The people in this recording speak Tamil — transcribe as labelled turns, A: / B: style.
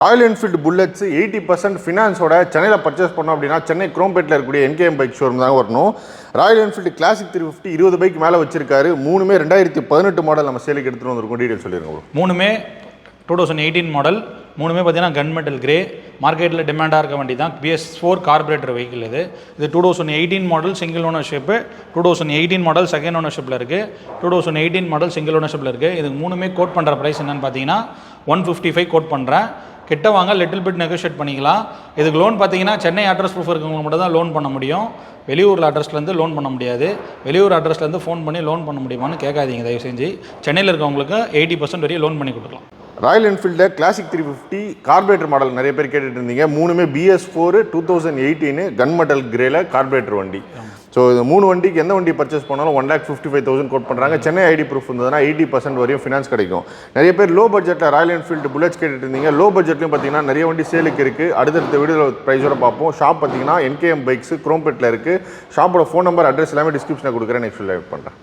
A: ராயல் என்ஃபீல்டு புல்லட்ஸ் 80% ஃபினான்ஸோட சென்னையில் பர்ச்சேஸ் பண்ணோம் அப்படின்னா சென்னை குரோம்பேட்டில் இருக்கக்கூடிய என்கேஎம் பைக் ஷோரூம் தான் வரணும். ராயல் என்ஃபீல்டு கிளாசிக் 350 20 பைக் மேலே வச்சிருக்காரு. மூணுமே 2018 மாடல் நம்ம சேலுக்கு எடுத்துகிட்டு வந்திருக்கோம். டீட்டெயில் சொல்லிடுங்க.
B: மூணுமே 2018 மாடல். மூணுமே பார்த்தீங்கன்னா கன் மெட்டல் கிரே. மார்க்கெட்டில் டிமாண்டாக இருக்க வண்டி தான். BS4 கார்பரேட்டர் வெஹிக்கிள் இது 2018 model single ownership. 2018 model second ஓனர்ஷிப்பில் இருக்குது. 2018 மாடல் சிங்கிள் ஓனர்ஷிப்பில் இருக்குது. இது மூணுமே கோட் பண்ணுற ப்ரைஸ் என்னென்னு பார்த்தீங்கன்னா 155 கோட் பண்ணுறேன். கிட்ட வாங்க, லிட்டில் பிட் நெகோஷியேட் பண்ணிக்கலாம். இதுக்கு லோன் பார்த்தீங்கன்னா சென்னை அட்ரஸ் ப்ரூஃப் இருக்கவங்க மட்டும் தான் லோன் பண்ண முடியும். வெளியூர் அட்ரஸ்லேருந்து லோன் பண்ண முடியாது. வெளியூர் அட்ரஸ்லேருந்து ஃபோன் பண்ணி லோன் பண்ண முடியுமான்னு கேட்காதீங்க தயவு செஞ்சு. சென்னையில் இருக்கவங்களுக்கு 80% வரையும் லோன் பண்ணி கொடுக்கலாம்.
A: ராயல் என்ஃபீல்டில் கிளாசிக் 350 கார்பரேட்டர் மாடல் நிறைய பேர் கேட்டுட்டு இருந்தீங்க. மூணுமே BS4 2018 கன் மெட்டல் கிரேல கார்பரேட்டர் வண்டி. ஸோ இது மூணு வண்டிக்கு எந்த வண்டி பர்ச்சேஸ் பண்ணாலும் 1,55,000 கோட் பண்ணுறாங்க. சென்னை ஐடி ப்ரூஃப் இருந்ததுன்னா 80% வரையும் ஃபினான்ஸ் கிடைக்கும். நிறைய பேர் லோ பட்ஜெட்டில் ராயல் என்ஃபீல்டு புல்லட்ஸ் கேட்டுட்டு இருந்தீங்க. லோ பட்ஜெட்லையும் பார்த்தீங்கன்னா நிறைய வண்டி சேலுக்கு இருக்குது. அடுத்தடுத்த வீடியோ ப்ரைஸோட பார்ப்போம். ஷாப் பார்த்தீங்கன்னா என்கேஎம் பைக்ஸ் குரோம்பேட்டில் இருக்குது. ஷாப்போட ஃபோன் நம்பர் அட்ரஸ் எல்லாமே டிஸ்கிரிப்ஷனில் கொடுக்குறேன். நெக்ஸ்ட் லைவ் பண்ணுறேன்.